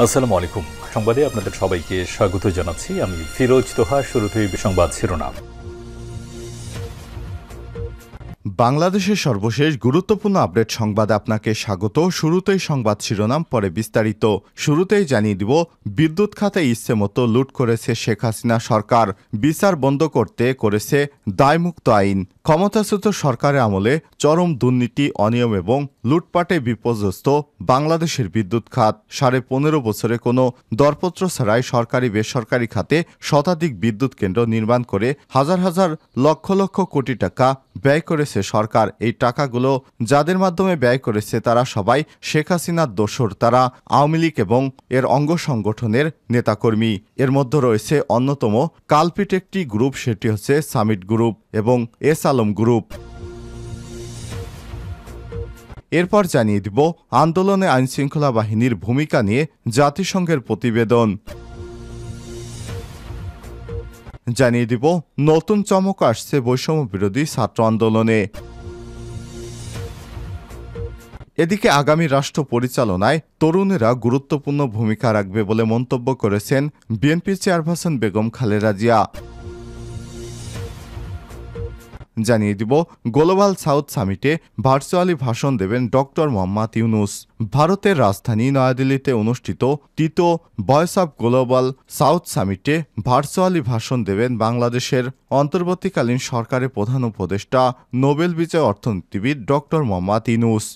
আসসালামু আলাইকুম। সংবাদে আপনাদের সবাইকে স্বাগত জানাচ্ছি। আমি ফিরোজ তোহা। শুরুতেই সংবাদ শিরোনাম। বাংলাদেশের সর্বশেষ গুরুত্বপূর্ণ আপডেট সংবাদে আপনাকে স্বাগত। শুরুতেই সংবাদ শিরোনাম, পরে বিস্তারিত। শুরুতেই জানিয়ে দিব, বিদ্যুৎ খাতে ইচ্ছে মতো লুট করেছে শেখ হাসিনা সরকার, বিচার বন্ধ করতে করেছে দায়মুক্ত আইন। ক্ষমতাচ্যুত সরকারের আমলে চরম দুর্নীতি, অনিয়ম এবং লুটপাটে বিপর্যস্ত বাংলাদেশের বিদ্যুৎ খাত। 15.5 বছরে কোনো দরপত্র ছাড়াই সরকারি বেসরকারি খাতে শতাধিক বিদ্যুৎ কেন্দ্র নির্মাণ করে হাজার হাজার লক্ষ লক্ষ কোটি টাকা ব্যয় করেছে সরকার। এই টাকাগুলো যাদের মাধ্যমে ব্যয় করেছে তারা সবাই শেখ হাসিনার দোসর। তারা আওয়ামী লীগ এবং এর অঙ্গ সংগঠনের নেতাকর্মী। এর মধ্যে রয়েছে অন্যতম কালপিট একটি গ্রুপ, সেটি হচ্ছে সামিট গ্রুপ এবং এস আলম গ্রুপ। এরপর জানিয়ে দিব, আন্দোলনে আইনশৃঙ্খলা বাহিনীর ভূমিকা নিয়ে জাতিসংঘের প্রতিবেদন। জানিয়ে দিব, নতুন চমক আসছে বৈষম্য বিরোধী ছাত্র আন্দোলনে। এদিকে আগামী রাষ্ট্র পরিচালনায় তরুণেরা গুরুত্বপূর্ণ ভূমিকা রাখবে বলে মন্তব্য করেছেন বিএনপি চেয়ারপারসন বেগম খালেদা জিয়া। জানিয়ে দিব, গ্লোবাল সাউথ সামিটে ভার্চুয়ালি ভাষণ দেবেন ডক্টর মোহাম্মদ ইউনুস। ভারতের রাজধানী নয়াদিল্লিতে অনুষ্ঠিত তৃতীয় ভয়েস অব গ্লোবাল সাউথ সামিটে ভার্চুয়ালি ভাষণ দেবেন বাংলাদেশের অন্তর্বর্তীকালীন সরকারের প্রধান উপদেষ্টা, নোবেল বিজয়ী অর্থনীতিবিদ ডক্টর মোহাম্মদ ইউনুস।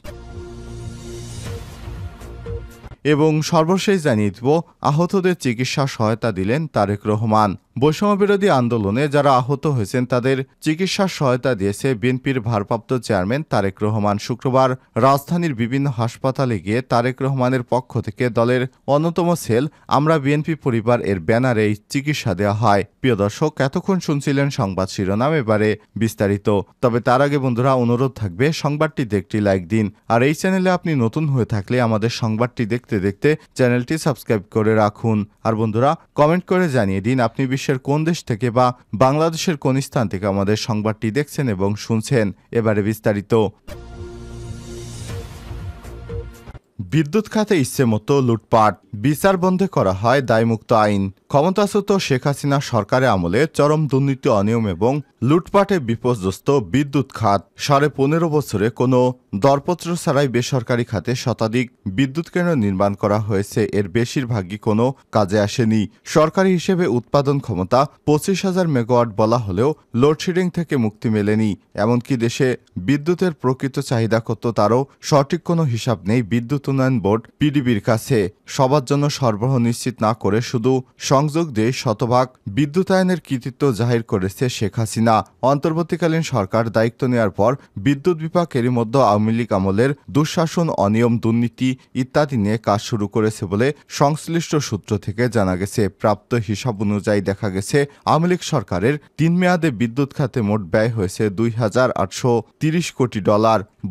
এবং সর্বশেষ জানিয়ে দিব, আহতদের চিকিৎসা সহায়তা দিলেন তারেক রহমান। বৈষম্যবিরোধী আন্দোলনে যারা আহত হয়েছেন তাদের চিকিৎসা সহায়তা দিয়েছে বিএনপির ভারপ্রাপ্ত চেয়ারম্যান তারেক রহমান। শুক্রবার রাজধানীর বিভিন্ন হাসপাতালে গিয়ে তারেক রহমানের পক্ষ থেকে দলের অন্যতম সেল আমরা বিএনপি পরিবার এর ব্যানারে এই চিকিৎসা দেওয়া হয়। প্রিয় দর্শক, এতক্ষণ শুনছিলেন সংবাদ শিরোনাম, এবারে বিস্তারিত। তবে তার আগে বন্ধুরা, অনুরোধ থাকবে সংবাদটিতে একটি লাইক দিন। আর এই চ্যানেলে আপনি নতুন হয়ে থাকলে আমাদের সংবাদটি দেখতে দেখতে চ্যানেলটি সাবস্ক্রাইব করে রাখুন। আর বন্ধুরা, কমেন্ট করে জানিয়ে দিন আপনি বিশ্বের কোন দেশ থেকে বা বাংলাদেশের কোন স্থান থেকে আমাদের সংবাদটি দেখছেন এবং শুনছেন। এবারে বিস্তারিত। বিদ্যুৎ খাতে ইচ্ছে মতো লুটপাট, বিচার বন্ধে করা হয় দায়মুক্ত আইন। ক্ষমতাচ্যুত শেখ হাসিনা সরকারের আমলে চরম দুর্নীতি, অনিয়ম এবং লুটপাটে বিপর্যস্ত বিদ্যুৎ খাত। 15.5 বছরে কোনো দরপত্র ছাড়াই বেসরকারি খাতে শতাধিক বিদ্যুৎ কেন্দ্র নির্মাণ করা হয়েছে। এর বেশিরভাগই কোনো কাজে আসেনি। সরকারি হিসেবে উৎপাদন ক্ষমতা 25,000 মেগাওয়াট বলা হলেও লোডশেডিং থেকে মুক্তি মেলেনি। এমনকি দেশে বিদ্যুতের প্রকৃত চাহিদা কত তারও সঠিক কোনো হিসাব নেই বিদ্যুৎ উন্নয়ন বোর্ড পিডিবির কাছে। সবার জন্য সরবরাহ নিশ্চিত না করে শুধু সংযোগ দিয়ে শতভাগ বিদ্যুতায়নের কৃতিত্ব জাহির করেছে শেখ হাসিনা। অন্তর্বর্তীকালীন সরকার দায়িত্ব নেওয়ার পর বিদ্যুৎ বিভাগ এরই মধ্যে আওয়ামী লীগ আমলের দুঃশাসন, অনিয়ম, দুর্নীতি ইত্যাদি নিয়ে কাজ শুরু করেছে বলে সংশ্লিষ্ট সূত্র থেকে জানা গেছে। প্রাপ্ত হিসাব অনুযায়ী দেখা গেছে, আওয়ামী লীগ সরকারের 3 মেয়াদে বিদ্যুৎ খাতে মোট ব্যয় হয়েছে $2,830 কোটি।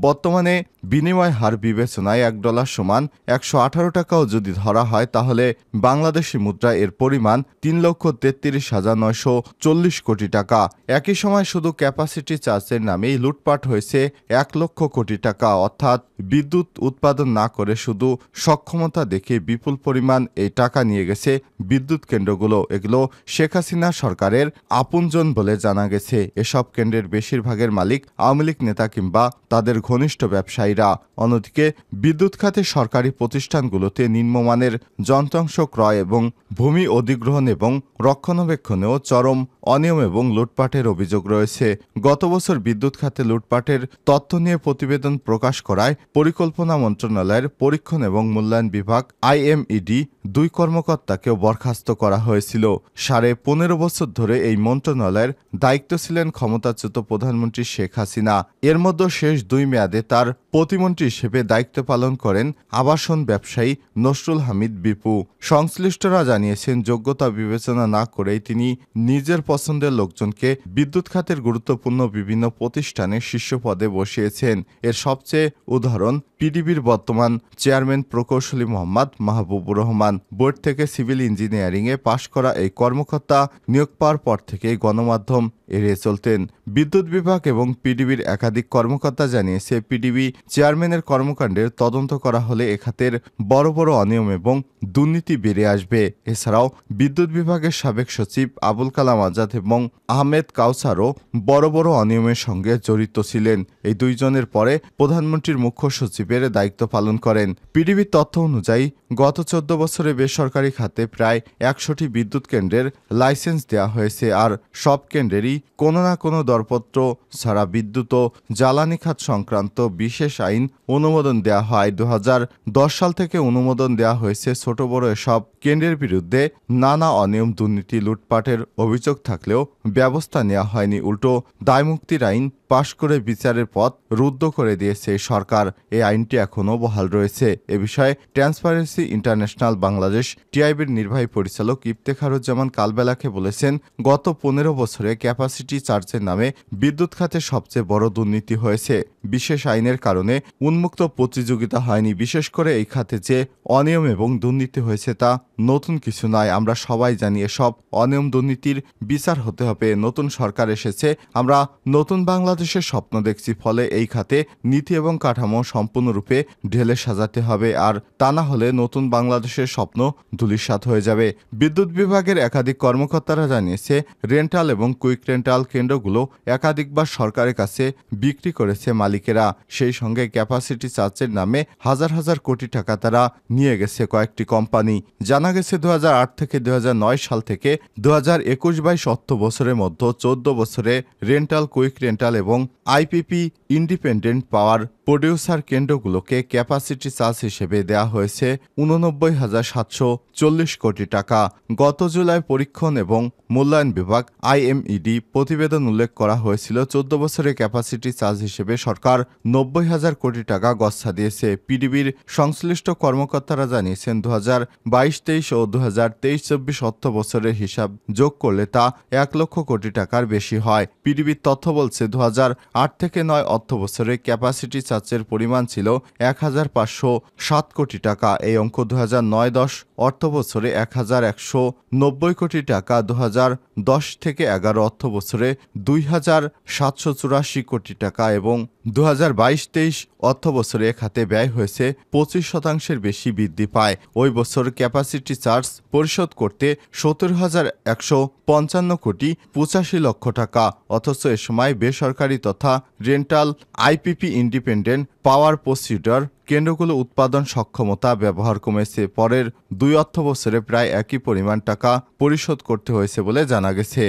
বর্তমানে বিনিময় হার বিবেচনায় $1 সমান 118 টাকাও যদি ধরা হয় তাহলে বাংলাদেশি মুদ্রায় এর পরিমাণ 3,33,940 কোটি টাকা। একই সময় শুধু ক্যাপাসিটি চার্জের নামেই লুটপাট হয়েছে 1 লক্ষ কোটি টাকা। অর্থাৎ বিদ্যুৎ উৎপাদন না করে শুধু সক্ষমতা দেখে বিপুল পরিমাণ এই টাকা নিয়ে গেছে বিদ্যুৎ কেন্দ্রগুলো। এগুলো শেখ হাসিনা সরকারের আপনজন বলে জানা গেছে। এসব কেন্দ্রের বেশিরভাগের মালিক আওয়ামী লীগ নেতা কিংবা তাদের ঘনিষ্ঠ ব্যবসায়ীরা। অন্যদিকে বিদ্যুৎ খাতে সরকারি প্রতিষ্ঠানগুলোতে নিম্নমানের যন্ত্রাংশ ক্রয় এবং ভূমি অধিগ্রহণ এবং রক্ষণাবেক্ষণেও চরম অনিয়ম এবং লুটপাটের অভিযোগ রয়েছে। গত বছর বিদ্যুৎ খাতে লুটপাটের তথ্য নিয়ে প্রতিবেদন প্রকাশ করায় পরিকল্পনা মন্ত্রণালয়ের পরীক্ষণ এবং মূল্যায়ন বিভাগ IMED 2 কর্মকর্তাকেও বরখাস্ত করা হয়েছিল। 15.5 বছর ধরে এই মন্ত্রণালয়ের দায়িত্ব ছিলেন ক্ষমতাচ্যুত প্রধানমন্ত্রী শেখ হাসিনা। এর মধ্যে শেষ 2 মেয়াদে তার প্রতিমন্ত্রী হিসেবে দায়িত্ব পালন করেন আবাসন ব্যবসায়ী নসরুল হামিদ বিপু। সংশ্লিষ্টরা জানিয়েছেন, যোগ্যতা বিবেচনা না করেই তিনি নিজের পছন্দের লোকজনকে বিদ্যুৎ খাতের গুরুত্বপূর্ণ বিভিন্ন প্রতিষ্ঠানে শীর্ষ পদে বসিয়েছেন। এর সবচেয়ে উদাহরণ পিডিবির বর্তমান চেয়ারম্যান প্রকৌশলী মোহাম্মদ মাহবুবুর রহমান। বোর্ড থেকে সিভিল ইঞ্জিনিয়ারিংয়ে পাশ করা এই কর্মকর্তা নিয়োগ পাওয়ার পর থেকেই গণমাধ্যম এড়িয়ে চলতেন। বিদ্যুৎ বিভাগ এবং পিডিবির একাধিক কর্মকর্তা জানিয়েছে, পিডিবি চেয়ারম্যানের কর্মকাণ্ডের তদন্ত করা হলে এ খাতের বড় বড় অনিয়ম এবং দুর্নীতি বেড়ে আসবে। এছাড়াও বিদ্যুৎ বিভাগের সাবেক সচিব আবুল কালাম আজাদ এবং আহমেদ কাউসারও বড় বড় অনিয়মের সঙ্গে জড়িত ছিলেন। এই দুইজনের পরে প্রধানমন্ত্রীর মুখ্য সচিবের দায়িত্ব পালন করেন। পিডিবির তথ্য অনুযায়ী গত 14 বছরে বেসরকারি খাতে প্রায় 100টি বিদ্যুৎ কেন্দ্রের লাইসেন্স দেওয়া হয়েছে। আর সব কেন্দ্রেরই কোনো না কোনো দরপত্র ছাড়া বিদ্যুৎ ও জ্বালানি খাত সংক্রান্ত বিশেষ আইন অনুমোদন দেওয়া হয়। 2010 সাল থেকে অনুমোদন দেওয়া হয়েছে। ছোট বড় এসব কেন্দ্রের বিরুদ্ধে নানা অনিয়ম, দুর্নীতি, লুটপাটের অভিযোগ থাকলেও ব্যবস্থা নেওয়া হয়নি। উল্টো দায়মুক্তির আইন পাশ করে বিচারের পথ রুদ্ধ করে দিয়েছে সরকার। এই আইনটি এখনও বহাল রয়েছে। এ বিষয়ে ট্রান্সপারেন্সি ইন্টারন্যাশনাল বাংলাদেশ টিআইবির নির্বাহী পরিচালক ইফতেখারুজ্জামান কালবেলাকে বলেছেন, গত 15 বছরে ক্যাপাসিটি চার্জের নামে বিদ্যুৎ খাতে সবচেয়ে বড় দুর্নীতি হয়েছে। বিশেষ আইনের কারণে উন্মুক্ত প্রতিযোগিতা হয়নি। বিশেষ করে এই খাতে যে অনিয়ম এবং দুর্নীতি হয়েছে তা নতুন কিছু নয়। আমরা সবাই জানি এসব অনিয়ম দুর্নীতির বিচার হতে হবে। নতুন সরকার এসেছে, আমরা নতুন বাংলাদেশের স্বপ্ন দেখছি। ফলে এই খাতে নীতি এবং কাঠামো সম্পূর্ণরূপে ঢেলে সাজাতে হবে। আর তা না হলে নতুন বাংলাদেশের স্বপ্ন ধূলিসাৎ হয়ে যাবে। বিদ্যুৎ বিভাগের একাধিক কর্মকর্তারা জানিয়েছে, রেন্টাল এবং কুইক রেন্টাল কেন্দ্রগুলো একাধিকবার সরকারের কাছে বিক্রি করেছে মালিকেরা। সেই সঙ্গে ক্যাপাসিটি চার্জের নামে হাজার হাজার কোটি টাকা তারা নিয়ে গেছে কয়েকটি কোম্পানি। জানা গেছে 2008 থেকে 2009 সাল থেকে 2021-22 অর্থ বছরের মধ্যে 14 বছরে রেন্টাল, কুইক রেন্টাল এবং IPP independent power producer কেন্দ্রগুলোকে capacity charge হিসেবে দেওয়া হয়েছে 89,740 কোটি টাকা। গত জুলাই পরীক্ষণ এবং মূল্যায়ন বিভাগ আইএমইডি প্রতিবেদন উল্লেখ করা হয়েছিল, 14 বছরে ক্যাপাসিটি চার্জ হিসেবে সরকার 90,000 কোটি টাকা গচ্ছা দিয়েছে। পিডিবির সংশ্লিষ্ট কর্মকর্তারা জানিয়েছেন, 2022-23 ও 2023-24 অর্থ বছরের হিসাব যোগ করলে তা 1 লক্ষ কোটি টাকার বেশি হয়। পিডিবির তথ্য বলছে, 2008 থেকে 9 অর্থ বছরে ক্যাপাসিটি চার্জের পরিমাণ ছিল 1,507 কোটি টাকা। এই অঙ্ক 2009-10 অর্থ বছরে 1,190 কোটি টাকা, 2010 থেকে 11 অর্থ বছরে 2,784 কোটি টাকা এবং 2022-23 অর্থ বছরে খাতে ব্যয় হয়েছে 25% বেশি বৃদ্ধি পায়। ওই বছর ক্যাপাসিটি চার্জ পরিশোধ করতে 17,155 কোটি 85 লক্ষ টাকা। অথচ এ সময় বেসরকারি তথা রেন্টাল, আইপিপি ইন্ডিপেন্ডেন্ট পাওয়ার প্রসিডার কেন্দ্রগুলো উৎপাদন সক্ষমতা ব্যবহার কমেছে। পরের 2 অর্থ বছরে প্রায় একই পরিমাণ টাকা পরিশোধ করতে হয়েছে বলে জানা গেছে।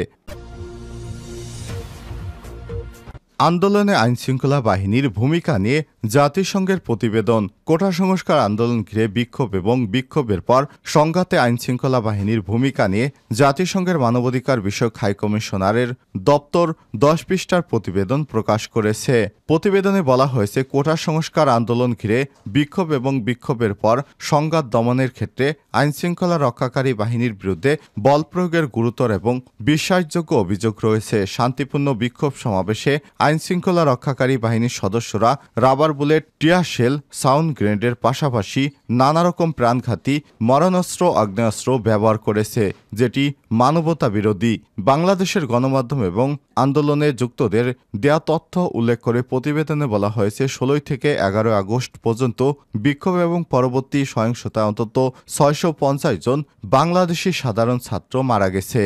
আন্দোলনে আইনশৃঙ্খলা বাহিনীর ভূমিকা নিয়ে জাতিসংঘের প্রতিবেদন। কোটা সংস্কার আন্দোলন ঘিরে বিক্ষোভ এবং বিক্ষোভের পর সংঘাতে আইনশৃঙ্খলা বাহিনীর ভূমিকা নিয়ে জাতিসংঘের মানবাধিকার বিষয়ক হাইকমিশনারের দপ্তর 10 পৃষ্ঠার প্রতিবেদন প্রকাশ করেছে। প্রতিবেদনে বলা হয়েছে, কোটা সংস্কার আন্দোলন ঘিরে বিক্ষোভ এবং বিক্ষোভের পর সংঘাত দমনের ক্ষেত্রে আইনশৃঙ্খলা রক্ষাকারী বাহিনীর বিরুদ্ধে বল প্রয়োগের গুরুতর এবং বিশ্বাসযোগ্য অভিযোগ রয়েছে। শান্তিপূর্ণ বিক্ষোভ সমাবেশে আইনশৃঙ্খলা রক্ষাকারী বাহিনীর সদস্যরা rubber bullet, tear shell, sound গ্রেনেডের পাশাপাশি নানা রকম প্রাণঘাতী মরণাস্ত্র, আগ্নেয়াস্ত্র ব্যবহার করেছে, যেটি মানবতা বিরোধী। বাংলাদেশের গণমাধ্যম এবং আন্দোলনে যুক্তদের দেয়া তথ্য উল্লেখ করে প্রতিবেদনে বলা হয়েছে, 16 থেকে 11 আগস্ট পর্যন্ত বিক্ষোভ এবং পরবর্তী সহিংসতায় অন্তত 650 জন বাংলাদেশি সাধারণ ছাত্র মারা গেছে।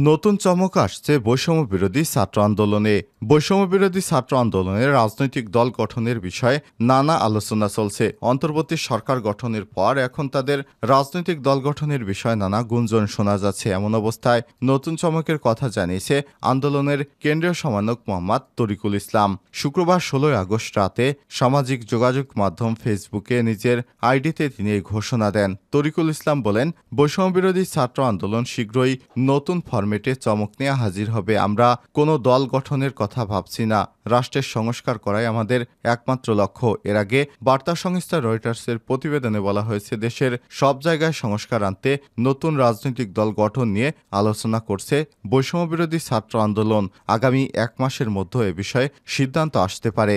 নতুন চমক আসছে বৈষম্য বিরোধী ছাত্র আন্দোলনে। বৈষম্য বিরোধী ছাত্র আন্দোলনের রাজনৈতিক দল গঠনের বিষয়ে নানা আলোচনা চলছে। অন্তর্বর্তী সরকার গঠনের পর এখন তাদের রাজনৈতিক দল গঠনের বিষয়ে নানা গুঞ্জন শোনা যাচ্ছে। এমন অবস্থায় নতুন চমকের কথা জানিয়েছে আন্দোলনের কেন্দ্রীয় সমন্বয়ক মোহাম্মদ তরিকুল ইসলাম। শুক্রবার 16 আগস্ট রাতে সামাজিক যোগাযোগ মাধ্যম ফেসবুকে নিজের আইডিতে তিনি এই ঘোষণা দেন। তরিকুল ইসলাম বলেন, বৈষম্য বিরোধী ছাত্র আন্দোলন শীঘ্রই নতুন ফরম্যাটে চমক নিয়ে হাজির হবে। আমরা কোনো দল গঠনের কথা ভাবছি না, রাষ্ট্রের সংস্কার করাই আমাদের একমাত্র লক্ষ্য। এর আগে বার্তা সংস্থা রয়টার্সের প্রতিবেদনে বলা হয়েছে, দেশের সব জায়গায় সংস্কার আনতে নতুন রাজনৈতিক দল গঠন নিয়ে আলোচনা করছে বৈষম্য বিরোধী ছাত্র আন্দোলন। আগামী 1 মাসের মধ্যে এ বিষয়ে সিদ্ধান্ত আসতে পারে।